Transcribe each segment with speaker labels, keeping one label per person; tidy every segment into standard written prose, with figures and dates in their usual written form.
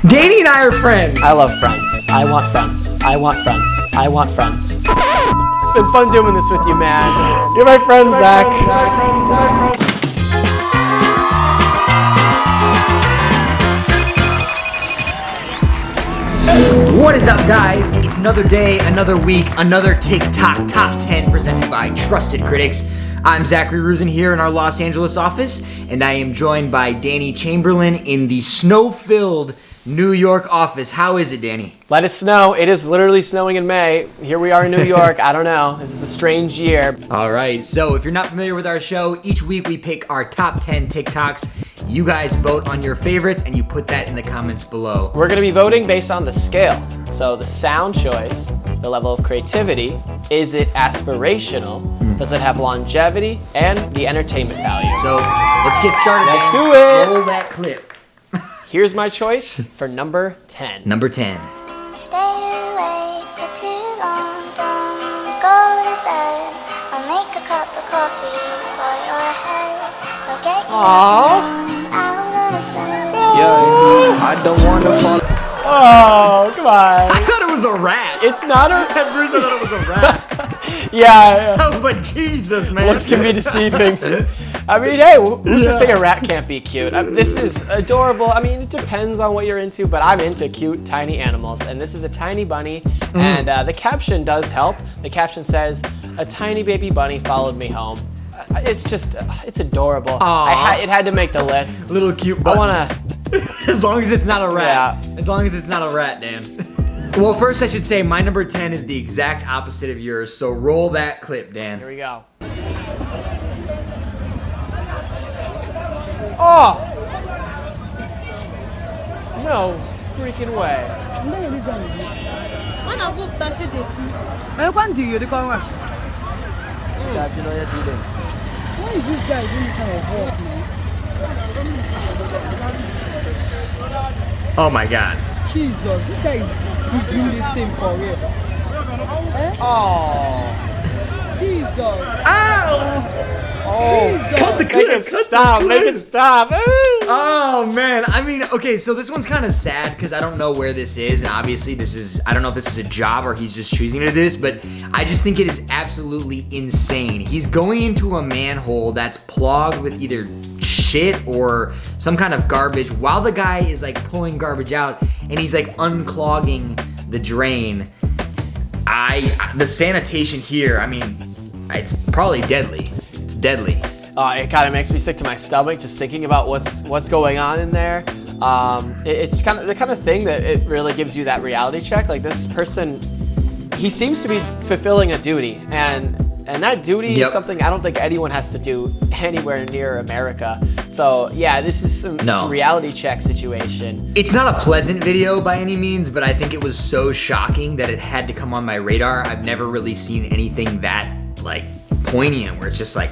Speaker 1: Danny and I are friends.
Speaker 2: I love friends. I want friends. I want friends. I want friends. It's been fun doing this with you, man. You're my friend, Zach.
Speaker 1: What is up, guys? It's another day, another week, another TikTok Top 10 presented by Trusted Critics. I'm Zachary Rusin here in our Los Angeles office, and I am joined by Danny Chamberlain in the snow-filled New York office. How is it, Danny?
Speaker 2: Let it snow. It is literally snowing in May. Here we are in New York. I don't know. This is a strange year.
Speaker 1: All right, so if you're not familiar with our show, each week we pick our top 10 TikToks. You guys vote on your favorites, and you put that in the comments below.
Speaker 2: We're going to be voting based on the scale. So the sound choice, the level of creativity, is it aspirational, does it have longevity, and the entertainment value.
Speaker 1: So let's get started,
Speaker 2: Let's
Speaker 1: man.
Speaker 2: do it.
Speaker 1: Roll that clip.
Speaker 2: Here's my choice for number 10.
Speaker 1: Number 10.
Speaker 3: Stay awake for too long, don't go to bed. I'll make a cup of coffee for your head. I'll get you out of bed.
Speaker 4: I don't wanna fall.
Speaker 2: Oh, come
Speaker 1: I
Speaker 2: on.
Speaker 1: thought it was a rat.
Speaker 2: It's not a...
Speaker 1: At first I thought it was a rat.
Speaker 2: Yeah,
Speaker 1: I was like, Jesus, man.
Speaker 2: looks can be deceiving. I mean, hey, who's to say a rat can't be cute? This is adorable. I mean, it depends on what you're into, but I'm into cute, tiny animals. And this is a tiny bunny, and the caption does help. The caption says, "A tiny baby bunny followed me home." It's just, it's adorable. It had to make the list.
Speaker 1: Little cute
Speaker 2: I
Speaker 1: bunny.
Speaker 2: wanna,
Speaker 1: As long as it's not a rat.
Speaker 2: Yeah.
Speaker 1: As long as it's not a rat, Dan. Well, first I should say my number 10 is the exact opposite of yours, so roll that clip, Dan.
Speaker 2: here we go. Oh! No freaking way.
Speaker 5: Why is this guy doing this kind of work, man?
Speaker 1: Oh my God.
Speaker 5: Jesus, this guy is doing this thing for real.
Speaker 2: Oh!
Speaker 5: Jesus.
Speaker 1: Ow!
Speaker 2: Oh!
Speaker 1: Cut the
Speaker 2: Make
Speaker 1: clip.
Speaker 2: it stop! Make it stop!
Speaker 1: Oh man, I mean, okay, so this one's kind of sad because I don't know where this is, and obviously I don't know if this is a job or he's just choosing to do this, but I just think it is absolutely insane. He's going into a manhole that's plugged with either shit or some kind of garbage while the guy is like pulling garbage out, and he's like unclogging the drain. The sanitation here, I mean, it's probably deadly. It's deadly.
Speaker 2: It kind of makes me sick to my stomach just thinking about what's going on in there. It's kind of the kind of thing that it really gives you that reality check. Like, this person, he seems to be fulfilling a duty, and that duty is something I don't think anyone has to do anywhere near America. So yeah, this is some reality check situation.
Speaker 1: It's not a pleasant video by any means, but I think it was so shocking that it had to come on my radar. I've never really seen anything that like poignant where it's just like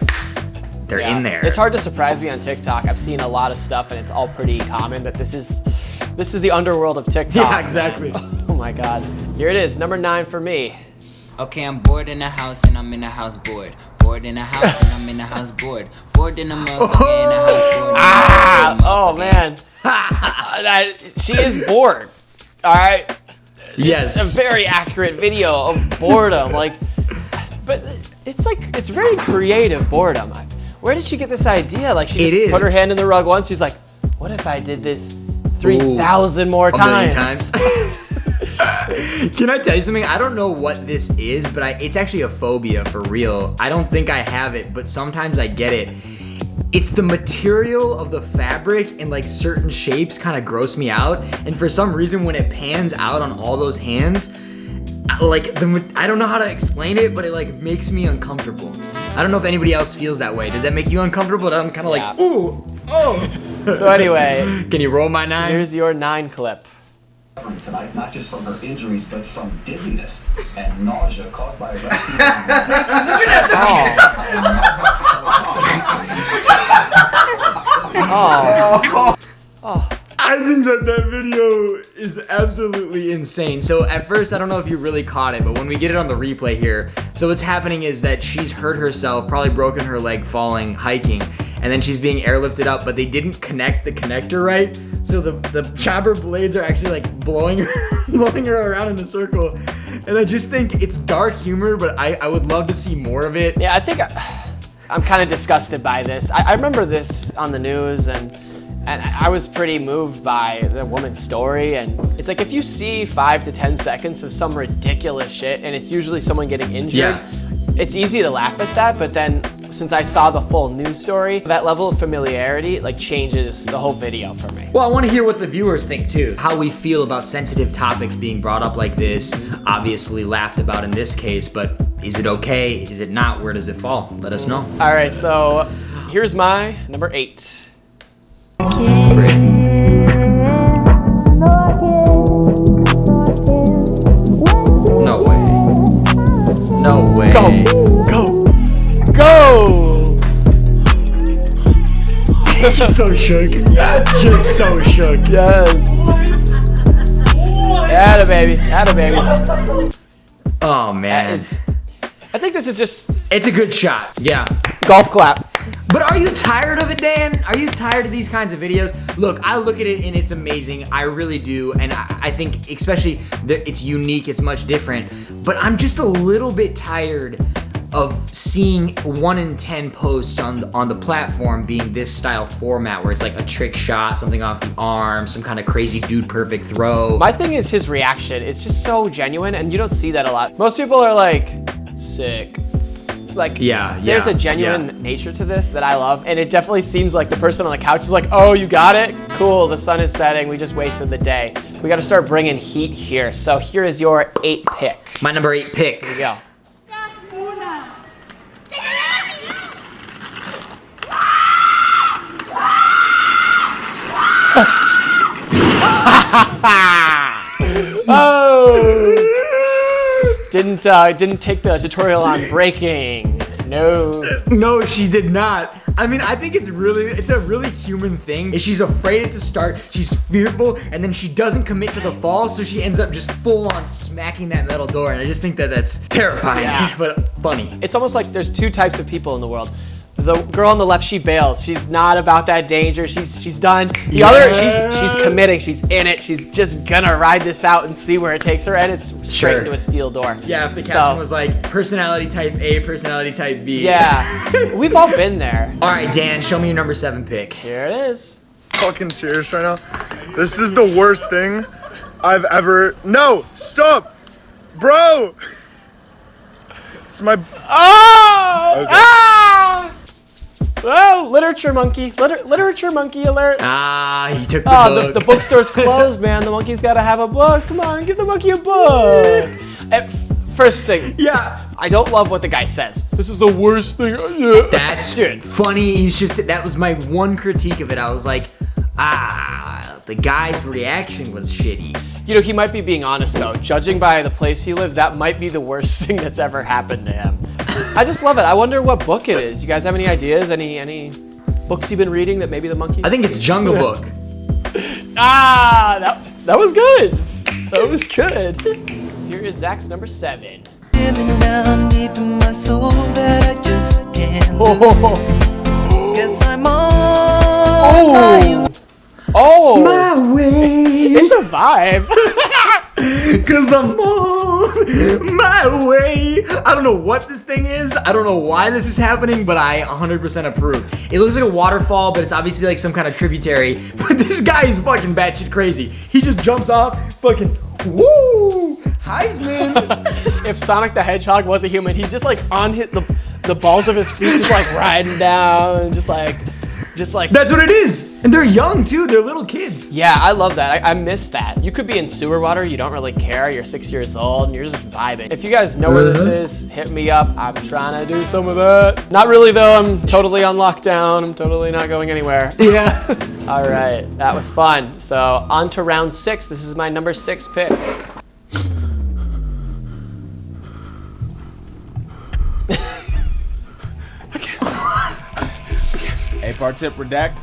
Speaker 1: they're in there.
Speaker 2: It's hard to surprise me on TikTok. I've seen a lot of stuff and it's all pretty common, but this is the underworld of TikTok.
Speaker 1: Yeah, exactly.
Speaker 2: Oh my God. Here it is, number 9 for me.
Speaker 6: Okay, I'm bored in the house and I'm in the house bored. Bored in the house and I'm in the house bored. Bored in the motherfucker in the house bored.
Speaker 2: Oh man. She is bored. All right.
Speaker 1: Yes.
Speaker 2: It's a very accurate video of boredom. But it's very creative boredom. Where did she get this idea? Like, she just put her hand in the rug once. She's like, what if I did this 3,000 more times?
Speaker 1: Can I tell you something? I don't know what this is, but it's actually a phobia for real. I don't think I have it, but sometimes I get it. It's the material of the fabric and like certain shapes kind of gross me out. And for some reason, when it pans out on all those hands, like I don't know how to explain it, but it like makes me uncomfortable. I don't know if anybody else feels that way. Does that make you uncomfortable? I'm kind of like, ooh, oh.
Speaker 2: So anyway,
Speaker 1: can you roll my 9?
Speaker 2: Here's your 9 clip.
Speaker 7: Tonight, not just from her injuries, but from dizziness and nausea caused by a rescue.
Speaker 1: I think that video is absolutely insane. So at first, I don't know if you really caught it, but when we get it on the replay here, so what's happening is that she's hurt herself, probably broken her leg falling, hiking, and then she's being airlifted up, but they didn't connect the connector right. So the chopper blades are actually like blowing her around in a circle. And I just think it's dark humor, but I would love to see more of it.
Speaker 2: Yeah, I think I'm kind of disgusted by this. I remember this on the news, and I was pretty moved by the woman's story. And it's like, if you see 5 to 10 seconds of some ridiculous shit, and it's usually someone getting injured, it's easy to laugh at that. But then since I saw the full news story, that level of familiarity like changes the whole video for me.
Speaker 1: Well, I want to hear what the viewers think too. How we feel about sensitive topics being brought up like this. Obviously laughed about in this case, but is it okay? Is it not? Where does it fall? Let us know.
Speaker 2: All right, so here's my number 8.
Speaker 1: No way. No way.
Speaker 2: Go!
Speaker 1: He's so shook. Just so shook.
Speaker 2: Yes. Atta baby.
Speaker 1: Oh man.
Speaker 2: I think this is just
Speaker 1: It's a good shot. Yeah.
Speaker 2: golf clap.
Speaker 1: But are you tired of it, Dan? Are you tired of these kinds of videos? Look, I look at it and it's amazing. I really do. And I think especially that it's unique, it's much different. But I'm just a little bit tired of seeing 1 in 10 posts on the platform being this style format where it's like a trick shot, something off the arm, some kind of crazy dude perfect throw.
Speaker 2: My thing is his reaction. It's just so genuine, and you don't see that a lot. Most people are like, sick. Like, there's a genuine nature to this that I love, and it definitely seems like the person on the couch is like, oh, you got it? Cool, the sun is setting, we just wasted the day. We gotta start bringing heat here. So here is your 8 pick.
Speaker 1: My number 8 pick.
Speaker 2: Here we go. Oh! Didn't take the tutorial on braking. No,
Speaker 1: she did not. I mean, I think it's a really human thing. She's afraid it to start, she's fearful, and then she doesn't commit to the fall, so she ends up just full on smacking that metal door, and I just think that's terrifying, but funny.
Speaker 2: It's almost like there's 2 types of people in the world. The girl on the left, she bails. She's not about that danger. She's done. The other, she's committing. She's in it. She's just gonna ride this out and see where it takes her, and it's straight into a steel door.
Speaker 1: Yeah, if the caption was like personality type A, personality type B.
Speaker 2: Yeah, we've all been there.
Speaker 1: All right, Dan, show me your number 7 pick.
Speaker 2: Here it is.
Speaker 8: Fucking serious right now. This is the worst thing I've ever. No, stop, bro. It's my.
Speaker 2: Oh!
Speaker 8: Okay.
Speaker 2: Ah! Oh, literature monkey. Literature monkey alert.
Speaker 1: Ah, he took the book.
Speaker 2: The bookstore's closed, man. The monkey's gotta have a book. Come on, give the monkey a book. First thing.
Speaker 1: Yeah.
Speaker 2: I don't love what the guy says. This is the worst thing.
Speaker 1: That's funny. You should say that was my one critique of it. I was like, the guy's reaction was shitty.
Speaker 2: You know, he might be being honest though. Judging by the place he lives, that might be the worst thing that's ever happened to him. I just love it. I wonder what book it is. You guys have any ideas? Any books you've been reading that maybe the monkey?
Speaker 1: I think it's Jungle Book.
Speaker 2: That was good. That was good. Here is Zach's number 7.
Speaker 9: Down deep in my soul that I just can't guess I'm on
Speaker 2: my
Speaker 1: way.
Speaker 2: It's a vibe.
Speaker 1: Cause I'm on my way. I don't know what this thing is. I don't know why this is happening, but I 100% approve. It looks like a waterfall, but it's obviously like some kind of tributary. But this guy is fucking batshit crazy. He just jumps off, fucking woo, Heisman.
Speaker 2: If Sonic the Hedgehog was a human, he's just like on the balls of his feet, just like riding down, just like.
Speaker 1: That's what it is. And they're young too. They're little kids.
Speaker 2: Yeah, I love that. I miss that. You could be in sewer water. You don't really care. You're 6 years old and you're just vibing. If you guys know where this is, hit me up. I'm trying to do some of that. Not really though. I'm totally on lockdown. I'm totally not going anywhere.
Speaker 1: Yeah.
Speaker 2: All right. That was fun. So on to round 6. This is my number 6 pick.
Speaker 10: A-part tip redact.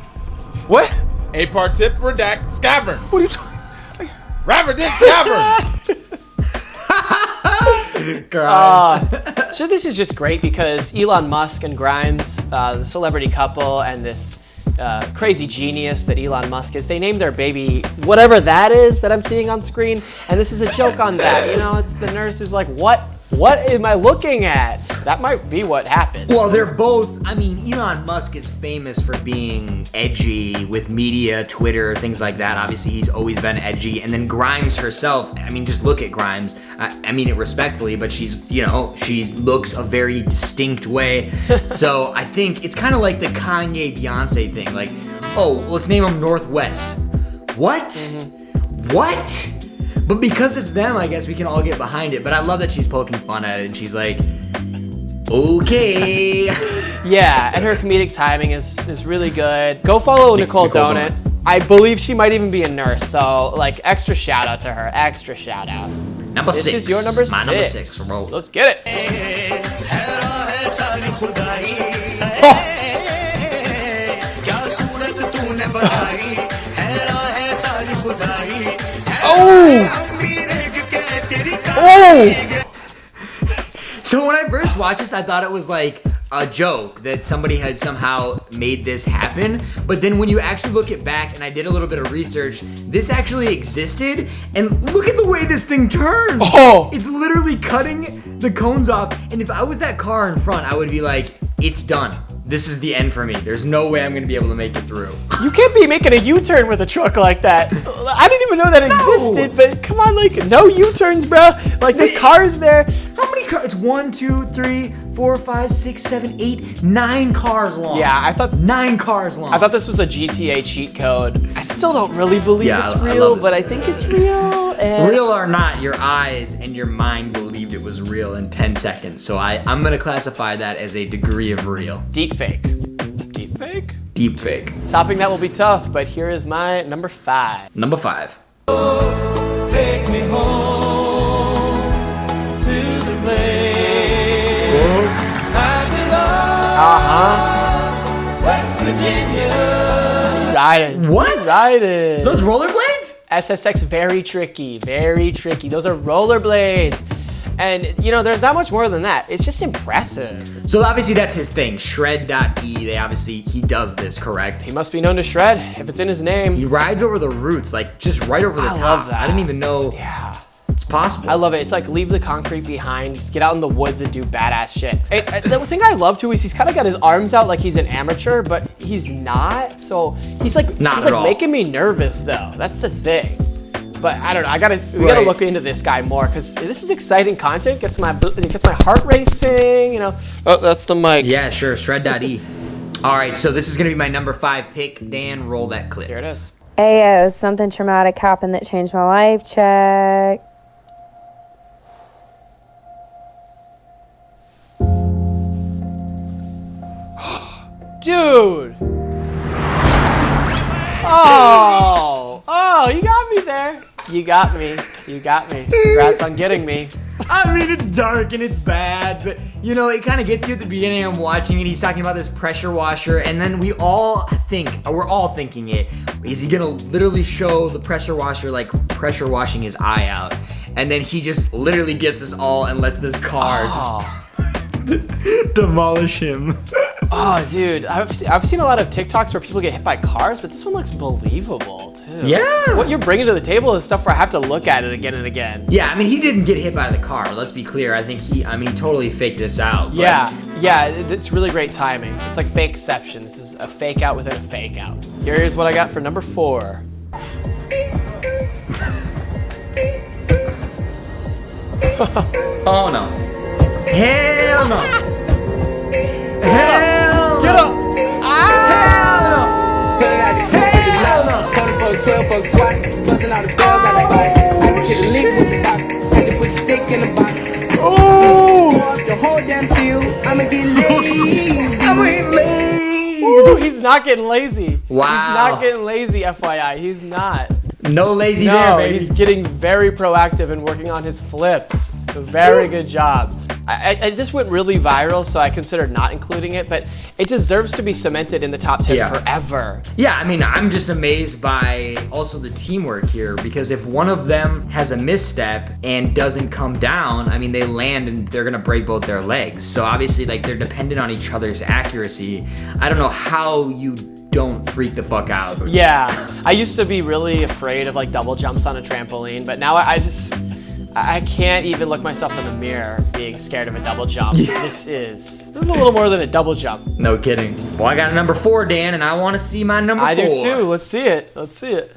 Speaker 2: What?
Speaker 10: A-part tip redact. Scavern.
Speaker 2: What are you talking?
Speaker 10: Rapper did Scavern.
Speaker 1: Grimes.
Speaker 2: So this is just great because Elon Musk and Grimes, the celebrity couple, and this crazy genius that Elon Musk is, they named their baby whatever that is that I'm seeing on screen, and this is a joke on that. You know, it's the nurse is like, what am I looking at? That might be what happened.
Speaker 1: Well, they're both, I mean, Elon Musk is famous for being edgy with media, Twitter, things like that. Obviously, he's always been edgy. And then Grimes herself, I mean, just look at Grimes. I mean it respectfully, but she's, you know, she looks a very distinct way. So I think it's kind of like the Kanye Beyonce thing. Like, oh, let's name him Northwest. What? What? But because it's them, I guess we can all get behind it. But I love that she's poking fun at it, and she's like, okay.
Speaker 2: Yeah, and her comedic timing is really good. Go follow Nicole Donut. I believe she might even be a nurse, so like extra shout out to her. Extra shout out.
Speaker 1: Number
Speaker 2: This
Speaker 1: 6.
Speaker 2: is your number 6.
Speaker 1: My number 6. Roll.
Speaker 2: Let's get it. Oh!
Speaker 1: So when I first watched this, I thought it was like a joke that somebody had somehow made this happen. But then when you actually look it back, and I did a little bit of research, this actually existed. And look at the way this thing turns.
Speaker 2: Oh!
Speaker 1: It's literally cutting the cones off. And if I was that car in front, I would be like, it's done. This is the end for me. There's no way I'm gonna be able to make it through.
Speaker 2: You can't be making a U-turn with a truck like that. I didn't even know that existed, but come on, like, no U-turns, bro. Like, there's cars there.
Speaker 1: How many cars? It's 1, 2, 3, 4, 5, 6, 7, 8, 9 cars long.
Speaker 2: Yeah, I thought
Speaker 1: 9 cars long.
Speaker 2: I thought this was a GTA cheat code. I still don't really believe
Speaker 1: Yeah,
Speaker 2: it's
Speaker 1: I
Speaker 2: real,
Speaker 1: love this.
Speaker 2: but I think it's real. And
Speaker 1: Real or not, your eyes and your mind believed it was real in 10 seconds. So I'm gonna classify that as a degree of real.
Speaker 2: Deep fake. Deep fake?
Speaker 1: Deep fake.
Speaker 2: Topping that will be tough, but here is my number 5.
Speaker 1: Number 5.
Speaker 9: Take me home to the place I belong. West Virginia.
Speaker 2: Riding.
Speaker 1: What?
Speaker 2: Riding.
Speaker 1: Those rollerblades?
Speaker 2: SSX, very tricky, very tricky. Those are rollerblades. And, you know, there's not much more than that. It's just impressive.
Speaker 1: So obviously that's his thing. Shred.e, he does this, correct?
Speaker 2: He must be known to shred if it's in his name.
Speaker 1: He rides over the roots, like just right over the top.
Speaker 2: I love that.
Speaker 1: I didn't even know it's possible.
Speaker 2: I love it. It's like leave the concrete behind, just get out in the woods and do badass shit. The thing I love too is he's kind of got his arms out like he's an amateur, but he's not. So he's like making me nervous though. That's the thing. But I don't know. We gotta look into this guy more because this is exciting content. Gets my heart racing. You know. Oh, that's the mic.
Speaker 1: Yeah, sure. Shred.e. All right, so this is gonna be my number 5 pick. Dan, roll that clip.
Speaker 2: Here it is.
Speaker 11: Ayo, something traumatic happened that changed my life. Check.
Speaker 2: Dude. Oh, you got me there. You got me. Congrats on getting me.
Speaker 1: I mean, it's dark and it's bad, but you know, it kind of gets you at the beginning. I'm watching it. He's talking about this pressure washer, and then we're all thinking it. Is he gonna literally show the pressure washer like pressure washing his eye out? And then he just literally gets us all and lets this car just demolish him.
Speaker 2: Oh, dude, I've seen a lot of TikToks where people get hit by cars, but this one looks believable too.
Speaker 1: Yeah.
Speaker 2: What you're bringing to the table is stuff where I have to look at it again and again.
Speaker 1: Yeah, I mean, he didn't get hit by the car. Let's be clear. I think he totally faked this out. But
Speaker 2: Yeah, it's really great timing. It's like fakeception. This is a fake out within a fake out. Here's what I got for number 4.
Speaker 1: Oh no. Hell no. Hell no.
Speaker 2: Get up! Ah!
Speaker 1: Hell no.
Speaker 2: Ooh, he's not getting lazy.
Speaker 1: Wow.
Speaker 2: He's not getting lazy, FYI. He's not.
Speaker 1: No lazy there, baby.
Speaker 2: He's getting very proactive and working on his flips. A very good job. This went really viral, so I considered not including it, but it deserves to be cemented in the top 10 forever.
Speaker 1: Yeah, I mean, I'm just amazed by also the teamwork here, because if one of them has a misstep and doesn't come down, I mean, they land and they're gonna break both their legs. So obviously, like, they're dependent on each other's accuracy. I don't know how you don't freak the fuck out.
Speaker 2: Yeah, I used to be really afraid of like double jumps on a trampoline, but now I can't even look myself in the mirror being scared of a double jump. This is a little more than a double jump.
Speaker 1: No kidding. Well, I got a number 4, Dan, and I want to see my number 4.
Speaker 2: I do too. Let's see it. Let's see it.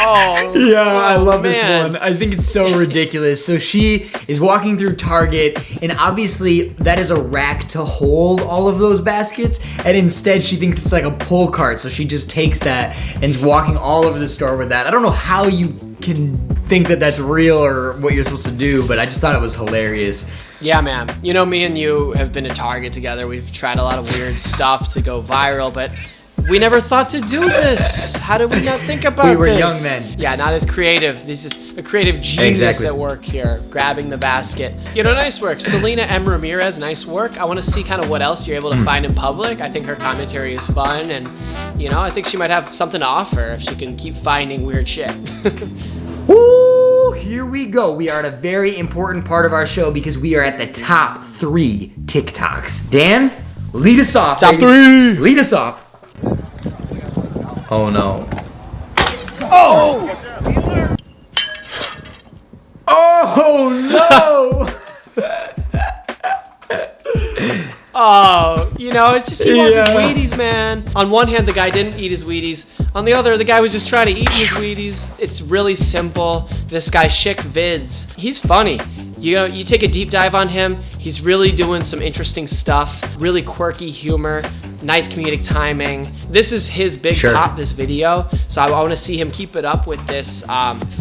Speaker 2: Oh,
Speaker 1: yeah, I love this
Speaker 2: man.
Speaker 1: one. I think it's so ridiculous. So she is walking through Target, and obviously that is a rack to hold all of those baskets, and instead she thinks it's like a pull cart, so she just takes that and is walking all over the store with that. I don't know how you can think that that's real or what you're supposed to do, but I just thought it was hilarious.
Speaker 2: Yeah, man. You know, me and you have been to Target together. We've tried a lot of weird stuff to go viral, but we never thought to do this. How did we not think about this?
Speaker 1: We were young men.
Speaker 2: Yeah, not as creative. This is a creative genius at work here, grabbing the basket. You know, nice work. Selena M. Ramirez, nice work. I want to see kind of what else you're able to find in public. I think her commentary is fun, and, you know, I think she might have something to offer if she can keep finding weird shit.
Speaker 1: Woo! Here we go. We are at a very important part of our show because we are at the top 3 TikToks. Dan, lead us off.
Speaker 2: Top 3!
Speaker 1: Lead us off. Oh no.
Speaker 2: Oh!
Speaker 1: Oh no!
Speaker 2: Oh, you know, it's just he wants his Wheaties, man. On one hand, the guy didn't eat his Wheaties. On the other, the guy was just trying to eat his Wheaties. It's really simple. This guy, Schick Vids, he's funny. You know, you take a deep dive on him, he's really doing some interesting stuff, really quirky humor, nice comedic timing. This is his big pop, this video, so I want to see him keep it up with this,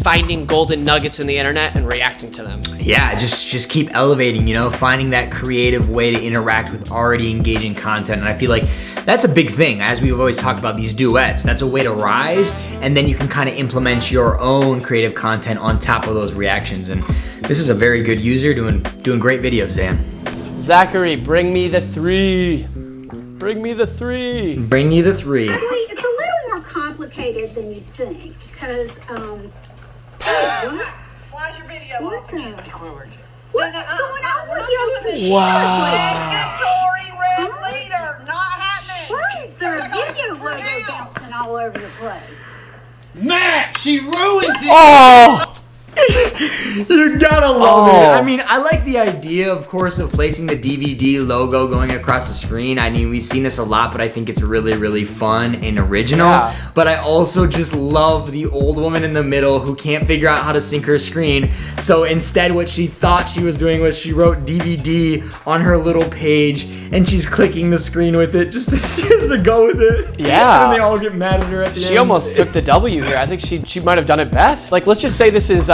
Speaker 2: finding golden nuggets in the internet and reacting to them.
Speaker 1: Yeah, just keep elevating, you know, finding that creative way to interact with already engaging content, and I feel like that's a big thing, as we've always talked about these duets. That's a way to rise, and then you can kind of implement your own creative content on top of those reactions, and this is a very good user doing great videos, Dan.
Speaker 2: Zachary, bring me the 3. Bring me the 3.
Speaker 1: Bring you the 3.
Speaker 12: Actually, it's a little more complicated than you think, because, what?
Speaker 13: Why's your video
Speaker 12: What
Speaker 13: off
Speaker 12: the?
Speaker 13: again?
Speaker 12: What is going on with your computer?
Speaker 13: Mandatory red leader, not happening.
Speaker 12: Why is there a video logo bouncing all over the place?
Speaker 14: Matt, she ruins it.
Speaker 2: Oh!
Speaker 1: You gotta love it. I mean, I like the idea, of course, of placing the DVD logo going across the screen. I mean, we've seen this a lot, but I think it's really, really fun and original.
Speaker 2: Yeah.
Speaker 1: But I also just love the old woman in the middle who can't figure out how to sync her screen. So instead, what she thought she was doing was she wrote DVD on her little page, and she's clicking the screen with it just to go with it.
Speaker 2: Yeah.
Speaker 1: And they all get mad at her at the end.
Speaker 2: She almost took the W here. I think she might have done it best. Like, let's just say this is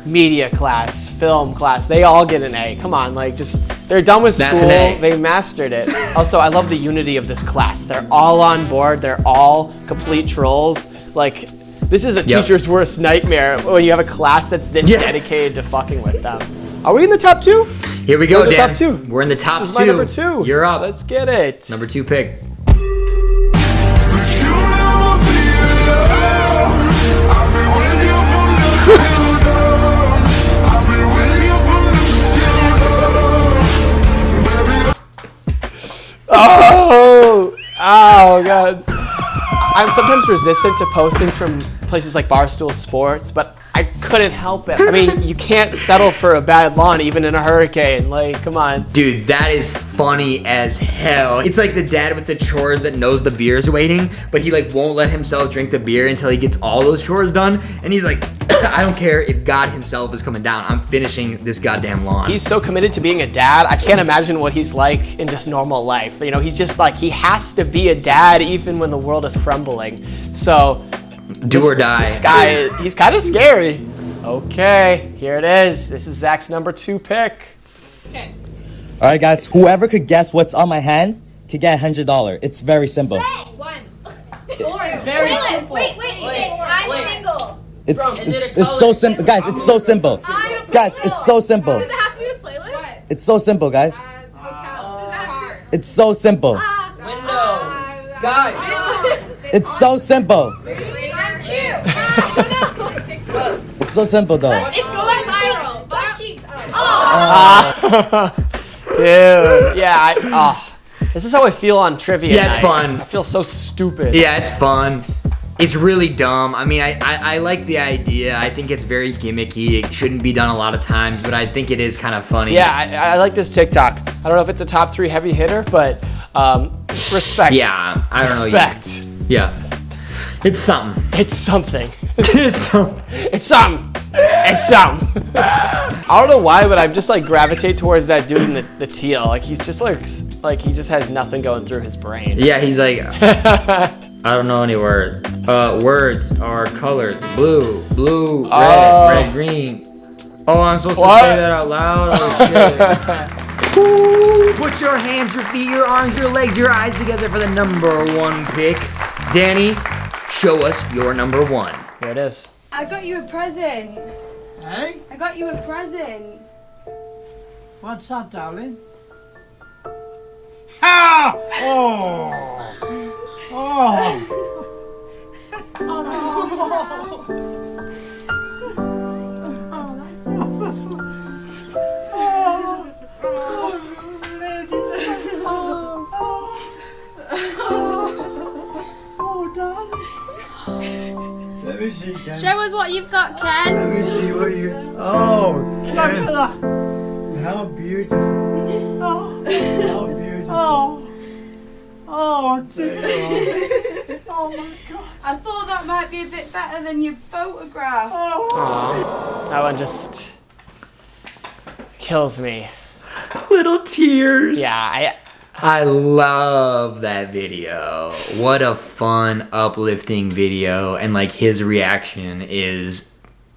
Speaker 2: media class, film class. They all get an A. Come on, like, just, they're done with school. They mastered it. Also, I love the unity of this class. They're all on board. They're all complete trolls. Like, this is a teacher's worst nightmare when you have a class that's this dedicated to fucking with them. Are we in the top 2?
Speaker 1: Here we go,
Speaker 2: We're in the
Speaker 1: Dan.
Speaker 2: top 2.
Speaker 1: We're in the top 2.
Speaker 2: This is my number 2.
Speaker 1: You're up.
Speaker 2: Let's get it.
Speaker 1: Number 2 pick.
Speaker 2: Oh God. I'm sometimes resistant to postings from places like Barstool Sports, but I couldn't help it. I mean, you can't settle for a bad lawn even in a hurricane. Like, come on.
Speaker 1: Dude, that is funny as hell. It's like the dad with the chores that knows the beer's waiting, but he like won't let himself drink the beer until he gets all those chores done. And he's like, I don't care if God himself is coming down. I'm finishing this goddamn lawn.
Speaker 2: He's so committed to being a dad. I can't imagine what he's like in just normal life. You know, he's just like, he has to be a dad even when the world is crumbling. So,
Speaker 1: do or die.
Speaker 2: This guy, he's kind of scary. Okay, here it is. This is Zach's number 2 pick.
Speaker 15: All right, guys. Whoever could guess what's on my hand could get $100. It's very simple.
Speaker 16: One. Orange.
Speaker 14: very simple.
Speaker 16: Wait, I'm single.
Speaker 15: It's so simple, guys. It's so simple, guys. It's so simple.
Speaker 16: Does it have to be with playlist?
Speaker 15: It's so simple, guys. It's so simple.
Speaker 14: Window. Guys.
Speaker 15: It's so simple.
Speaker 16: I'm cute.
Speaker 15: It's so simple, though.
Speaker 16: It's going viral. Butt cheeks.
Speaker 2: Dude, yeah. This is how I feel on trivia.
Speaker 1: Yeah, it's
Speaker 2: night.
Speaker 1: fun.
Speaker 2: I feel so stupid.
Speaker 1: Yeah, it's fun. It's really dumb. I mean, I like the idea. I think it's very gimmicky. It shouldn't be done a lot of times, but I think it is kind of funny.
Speaker 2: Yeah, I like this TikTok. I don't know if it's a top 3 heavy hitter, but respect.
Speaker 1: Yeah, I don't know.
Speaker 2: Respect.
Speaker 1: Yeah. It's something.
Speaker 2: It's something.
Speaker 1: It's something.
Speaker 2: It's something. It's something. I don't know why, but I'm just like gravitate towards that dude in the teal. Like he's just like he just has nothing going through his brain.
Speaker 1: Yeah, he's like, I don't know any words. Words are colors. Blue, red, green. Oh, I'm supposed to say that out loud? Oh, shit. Put your hands, your feet, your arms, your legs, your eyes together for the number 1 pick. Danny, show us your number 1.
Speaker 2: Here it is.
Speaker 17: I got you a present.
Speaker 5: Hey?
Speaker 17: I got you a present.
Speaker 5: What's that, darling? Ah! Oh! Oh! Let me see, Ken.
Speaker 16: Show us what you've got, Ken.
Speaker 5: Let me see what you. Oh, Ken. How beautiful. Oh, how beautiful. Oh, dear. Oh my God.
Speaker 17: I thought that might be a bit better than your photograph.
Speaker 2: Aww. That one just kills me.
Speaker 1: Little tears.
Speaker 2: Yeah,
Speaker 1: I love that video. What a fun, uplifting video. And like his reaction is,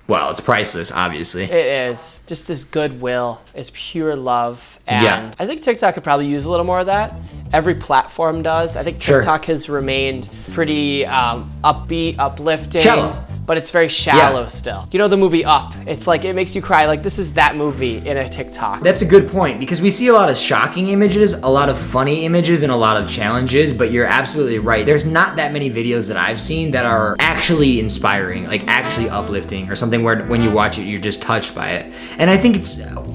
Speaker 1: well, it's priceless, obviously.
Speaker 2: it is. Just this goodwill. It's pure love. And
Speaker 1: Yeah.
Speaker 2: I think TikTok could probably use a little more of that. Every platform does. I think
Speaker 1: Sure.
Speaker 2: TikTok has remained pretty upbeat, uplifting.
Speaker 1: Shallow.
Speaker 2: But it's very shallow
Speaker 1: Yeah.
Speaker 2: still. You know the movie Up? It's like, it makes you cry. Like, this is that movie in a TikTok.
Speaker 1: That's a good point because we see a lot of shocking images, a lot of funny images, and a lot of challenges, but you're absolutely right. There's not that many videos that I've seen that are actually inspiring, like actually uplifting, or something where when you watch it, you're just touched by it. And I think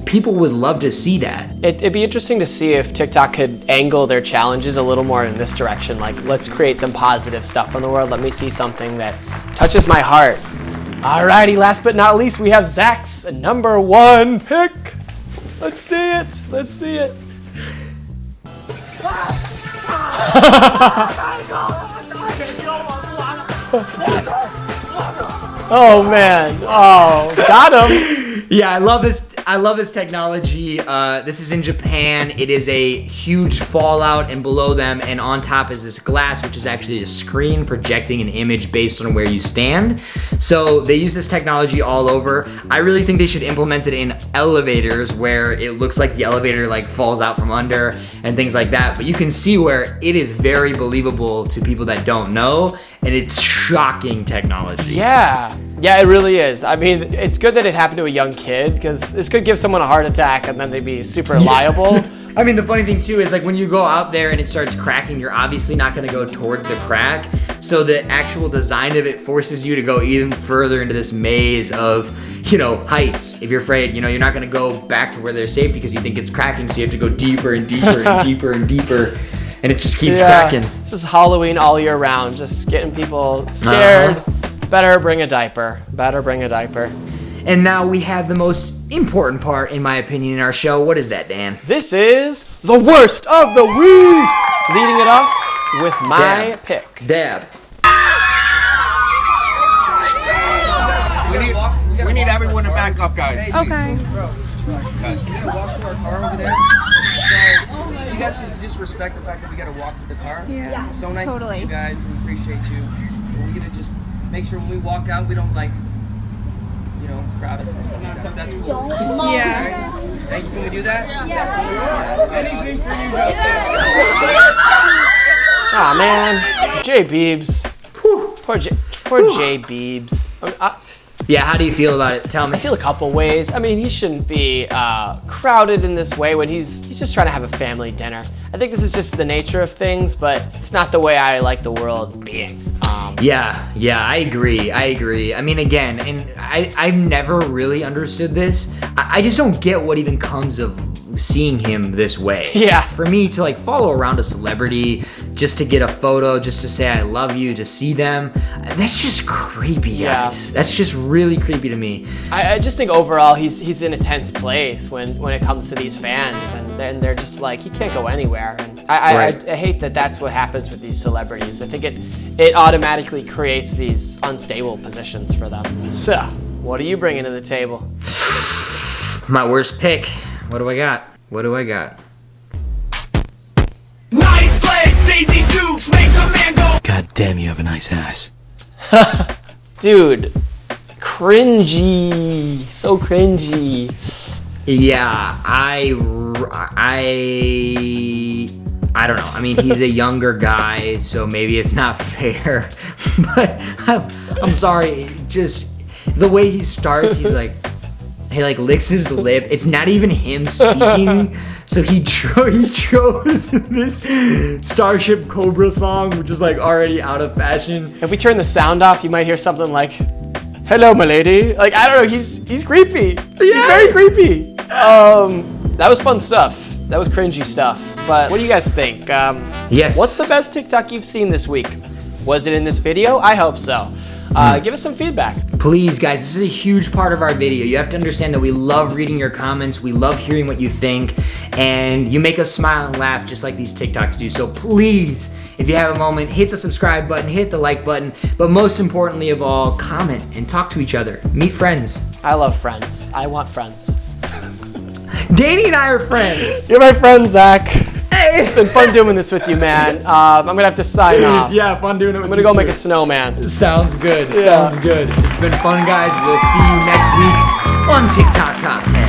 Speaker 1: people would love to see that.
Speaker 2: It'd be interesting to see if TikTok could angle their challenges a little more in this direction. Like, let's create some positive stuff in the world. Let me see something that touches my heart. Alrighty, last but not least, we have Zach's number 1 pick. Let's see it. Let's see it. Oh man. Oh, got him.
Speaker 1: Yeah, I love this. I love this technology. This is in Japan. It is a huge fallout, and below them and on top is this glass, which is actually a screen projecting an image based on where you stand. So they use this technology all over. I really think they should implement it in elevators where it looks like the elevator like falls out from under and things like that. But you can see where it is very believable to people that don't know, and it's shocking technology.
Speaker 2: Yeah, it really is. I mean, it's good that it happened to a young kid, because this could give someone a heart attack and then they'd be super liable.
Speaker 1: I mean, the funny thing too is like when you go out there and it starts cracking, you're obviously not gonna go towards the crack. So the actual design of it forces you to go even further into this maze of, heights. If you're afraid, you're not gonna go back to where they're safe because you think it's cracking. So you have to go deeper and deeper and deeper and deeper. And it just keeps cracking.
Speaker 2: This is Halloween all year round, just getting people scared. Better bring a diaper. Better bring a diaper.
Speaker 1: And now we have the most important part, in my opinion, in our show. What is that, Dan?
Speaker 2: This is the worst of the week. Leading it off with my pick.
Speaker 1: Dab.
Speaker 10: We need everyone to back up, guys.
Speaker 17: Okay.
Speaker 18: We're gonna walk to our car over there. So you guys should just respect the fact that we gotta walk to the car.
Speaker 17: Yeah.
Speaker 18: It's so nice to
Speaker 17: Totally.
Speaker 18: see you guys. We appreciate you. We're gonna just make sure when we walk out, we don't crowd us and stuff like that. That's cool.
Speaker 17: Yeah.
Speaker 18: Thank you. Can we do that?
Speaker 17: Yeah.
Speaker 18: Anything for you guys.
Speaker 2: Aw, man. J. Beebs. Poor Jay Beebs.
Speaker 1: Yeah, how do you feel about it? Tell me.
Speaker 2: I feel a couple ways. I mean, he shouldn't be crowded in this way when he's just trying to have a family dinner. I think this is just the nature of things, but it's not the way I like the world being.
Speaker 1: Yeah, I agree. I mean, again, and I've never really understood this. I just don't get what even comes of seeing him this way.
Speaker 2: Yeah.
Speaker 1: For me to like follow around a celebrity just to get a photo, just to say I love you, to see them, that's just creepy, guys. That's just really creepy to me.
Speaker 2: I just think overall he's in a tense place when it comes to these fans, and they're just like, he can't go anywhere. And I hate that that's what happens with these celebrities. I think it automatically creates these unstable positions for them. So, what are you bringing to the table?
Speaker 1: My worst pick. What do I got?
Speaker 10: Nice legs, Daisy Dukes, makes a man go.
Speaker 15: God damn, you have a nice ass.
Speaker 2: Dude, cringy. So cringy.
Speaker 1: Yeah, I don't know. I mean, he's a younger guy, so maybe it's not fair. But I'm sorry. Just the way he starts, he licks his lip. It's not even him speaking. So he chose this Starship Cobra song, which is like already out of fashion.
Speaker 2: If we turn the sound off, you might hear something like, "Hello, my lady." Like, I don't know. He's creepy. Yeah. He's very creepy. That was fun stuff. That was cringy stuff. But what do you guys think?
Speaker 1: Yes.
Speaker 2: What's the best TikTok you've seen this week? Was it in this video? I hope so. Give us some feedback.
Speaker 1: Please, guys, this is a huge part of our video. You have to understand that we love reading your comments. We love hearing what you think. And you make us smile and laugh just like these TikToks do. So please, if you have a moment, hit the subscribe button, hit the like button. But most importantly of all, comment and talk to each other. Meet friends.
Speaker 2: I love friends. I want friends.
Speaker 1: Danny and I are friends.
Speaker 2: You're my friend, Zach. Hey. It's been fun doing this with you, man. I'm going to have to sign off.
Speaker 1: Yeah, fun doing it with you.
Speaker 2: I'm going to go make a snowman.
Speaker 1: Sounds good. Sounds good. It's been fun, guys. We'll see you next week on TikTok Top 10.